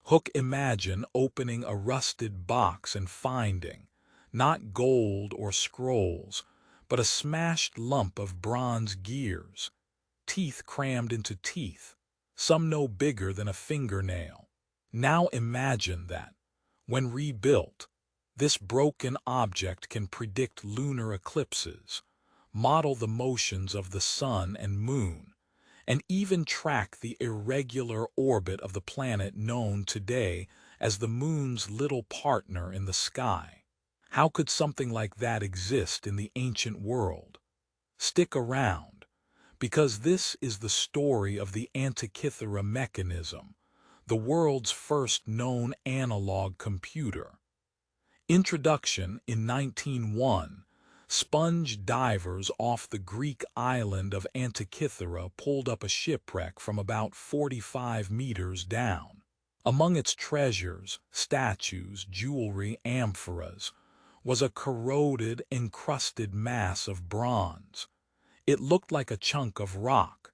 Hook, imagine opening a rusted box and finding, not gold or scrolls, but a smashed lump of bronze gears, teeth crammed into teeth, some no bigger than a fingernail. Now imagine that, when rebuilt, this broken object can predict lunar eclipses, model the motions of the sun and moon, and even track the irregular orbit of the planet known today as the moon's little partner in the sky. How could something like that exist in the ancient world? Stick around, because this is the story of the Antikythera Mechanism, the world's first known analog computer. Introduction: in 1901, sponge divers off the Greek island of Antikythera pulled up a shipwreck from about 45 meters down. Among its treasures, statues, jewelry, amphoras, was a corroded, encrusted mass of bronze. It looked like a chunk of rock.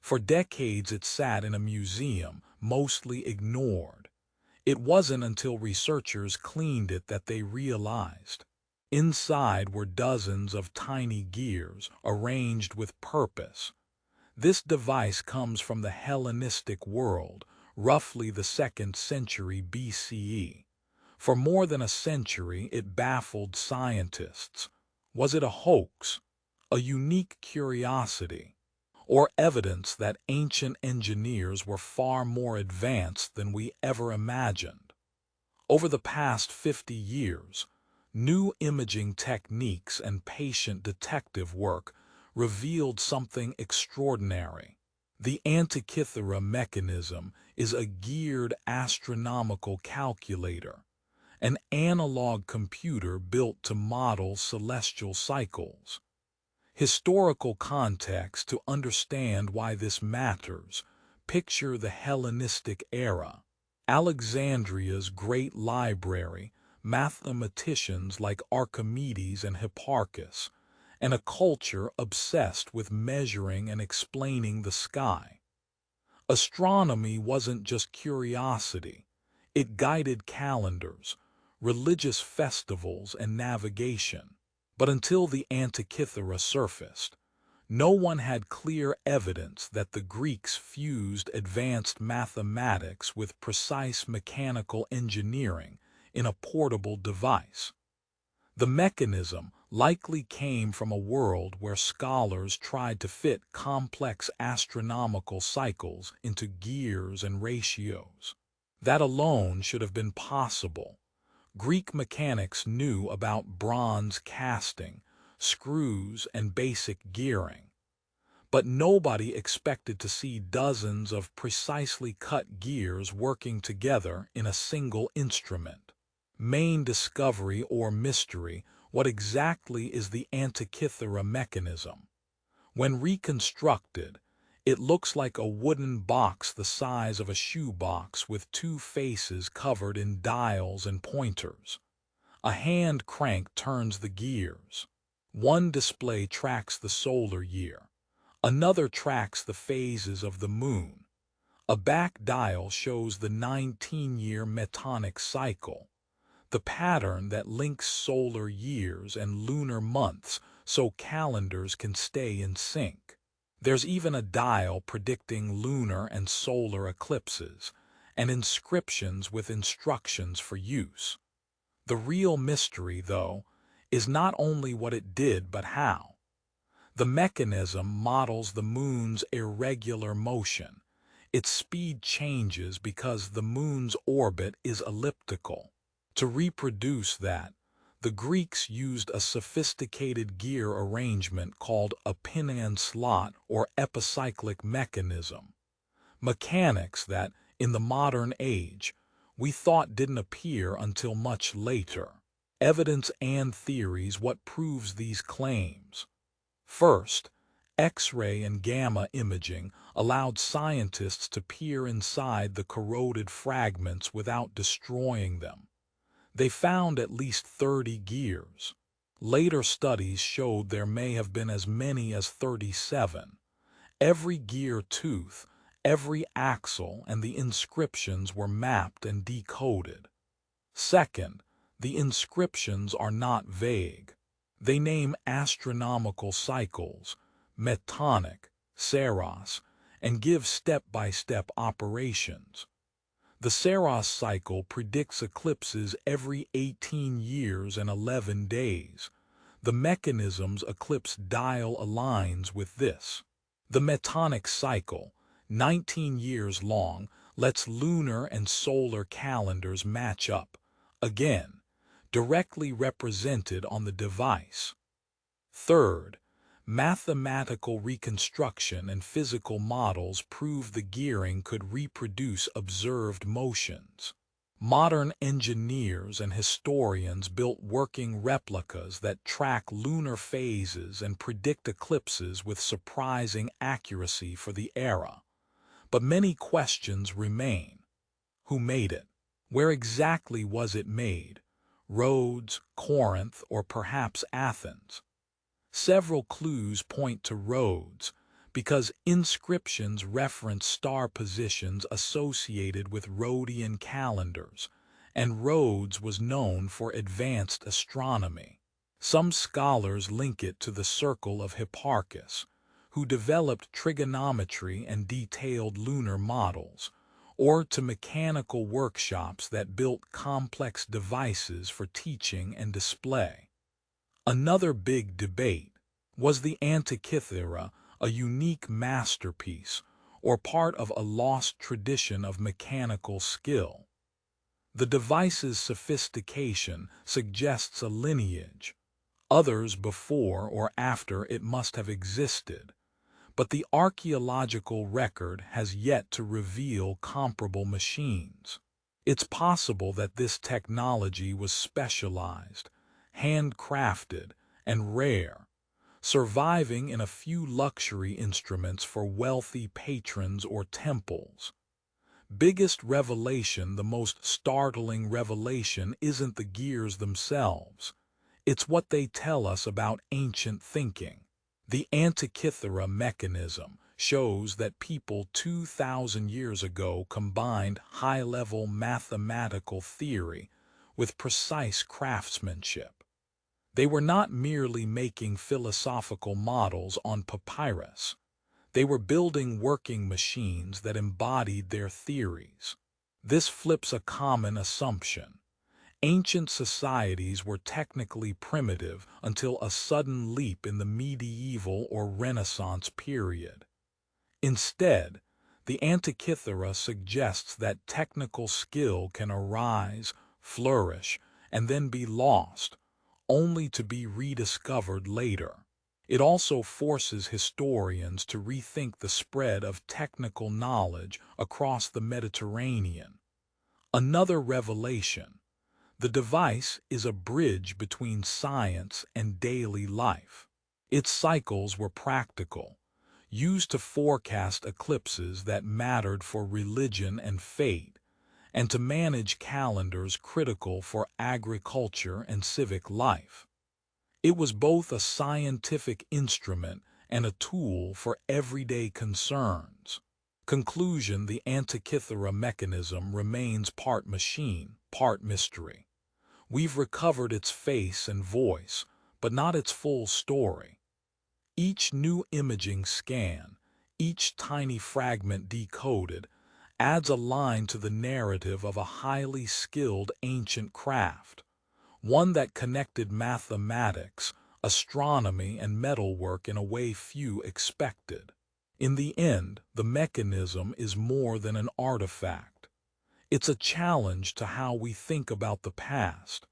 For decades it sat in a museum, mostly ignored. It wasn't until researchers cleaned it that they realized. Inside were dozens of tiny gears, arranged with purpose. This device comes from the Hellenistic world, roughly the 2nd century BCE. For more than a century it baffled scientists. Was it a hoax, a unique curiosity, or evidence that ancient engineers were far more advanced than we ever imagined? Over the past 50 years, new imaging techniques and patient detective work revealed something extraordinary. The Antikythera Mechanism is a geared astronomical calculator, an analog computer built to model celestial cycles. Historical context to understand why this matters: picture the Hellenistic era. Alexandria's great library, mathematicians like Archimedes and Hipparchus, and a culture obsessed with measuring and explaining the sky. Astronomy wasn't just curiosity. It guided calendars, religious festivals, and navigation. But until the Antikythera surfaced, no one had clear evidence that the Greeks fused advanced mathematics with precise mechanical engineering in a portable device. The mechanism likely came from a world where scholars tried to fit complex astronomical cycles into gears and ratios. That alone should have been possible. Greek mechanics knew about bronze casting, screws, and basic gearing. But nobody expected to see dozens of precisely cut gears working together in a single instrument. Main discovery or mystery: what exactly is the Antikythera Mechanism? When reconstructed, it looks like a wooden box the size of a shoebox with two faces covered in dials and pointers. A hand crank turns the gears. One display tracks the solar year. Another tracks the phases of the moon. A back dial shows the 19-year metonic cycle, the pattern that links solar years and lunar months so calendars can stay in sync. There's even a dial predicting lunar and solar eclipses, and inscriptions with instructions for use. The real mystery, though, is not only what it did but how. The mechanism models the moon's irregular motion. Its speed changes because the moon's orbit is elliptical. To reproduce that, the Greeks used a sophisticated gear arrangement called a pin and slot or epicyclic mechanism. Mechanics that, in the modern age, we thought didn't appear until much later. Evidence and theories: what proves these claims? First, X-ray and gamma imaging allowed scientists to peer inside the corroded fragments without destroying them. They found at least 30 gears. Later studies showed there may have been as many as 37. Every gear tooth, every axle and the inscriptions were mapped and decoded. Second, the inscriptions are not vague. They name astronomical cycles, metonic, Saros, and give step-by-step operations. The Saros cycle predicts eclipses every 18 years and 11 days. The mechanism's eclipse dial aligns with this. The metonic cycle, 19 years long, lets lunar and solar calendars match up, again, directly represented on the device. Third, mathematical reconstruction and physical models prove the gearing could reproduce observed motions. Modern engineers and historians built working replicas that track lunar phases and predict eclipses with surprising accuracy for the era. But many questions remain. Who made it? Where exactly was it made? Rhodes, Corinth, or perhaps Athens? Several clues point to Rhodes, because inscriptions reference star positions associated with Rhodian calendars, and Rhodes was known for advanced astronomy. Some scholars link it to the circle of Hipparchus, who developed trigonometry and detailed lunar models, or to mechanical workshops that built complex devices for teaching and display. Another big debate: was the Antikythera a unique masterpiece or part of a lost tradition of mechanical skill? The device's sophistication suggests a lineage, others before or after it must have existed, but the archaeological record has yet to reveal comparable machines. It's possible that this technology was specialized, handcrafted, and rare, surviving in a few luxury instruments for wealthy patrons or temples. Biggest revelation, the most startling revelation, isn't the gears themselves. It's what they tell us about ancient thinking. The Antikythera Mechanism shows that people 2,000 years ago combined high-level mathematical theory with precise craftsmanship. They were not merely making philosophical models on papyrus. They were building working machines that embodied their theories. This flips a common assumption. Ancient societies were technically primitive until a sudden leap in the medieval or Renaissance period. Instead, the Antikythera suggests that technical skill can arise, flourish, and then be lost, only to be rediscovered later. It also forces historians to rethink the spread of technical knowledge across the Mediterranean. Another revelation: the device is a bridge between science and daily life. Its cycles were practical, used to forecast eclipses that mattered for religion and fate, and to manage calendars critical for agriculture and civic life. It was both a scientific instrument and a tool for everyday concerns. Conclusion: the Antikythera mechanism remains part machine, part mystery. We've recovered its face and voice, but not its full story. Each new imaging scan, each tiny fragment decoded, adds a line to the narrative of a highly skilled ancient craft, one that connected mathematics, astronomy, and metalwork in a way few expected. In the end, the mechanism is more than an artifact. It's a challenge to how we think about the past.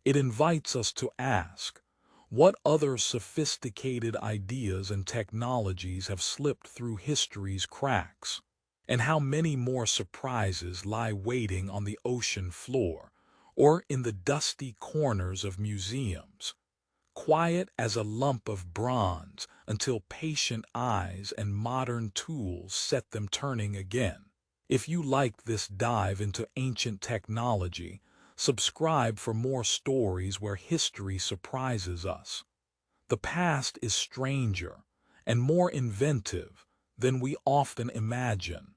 It invites us to ask, what other sophisticated ideas and technologies have slipped through history's cracks? And how many more surprises lie waiting on the ocean floor, or in the dusty corners of museums, quiet as a lump of bronze until patient eyes and modern tools set them turning again. If you liked this dive into ancient technology, subscribe for more stories where history surprises us. The past is stranger and more inventive than we often imagine.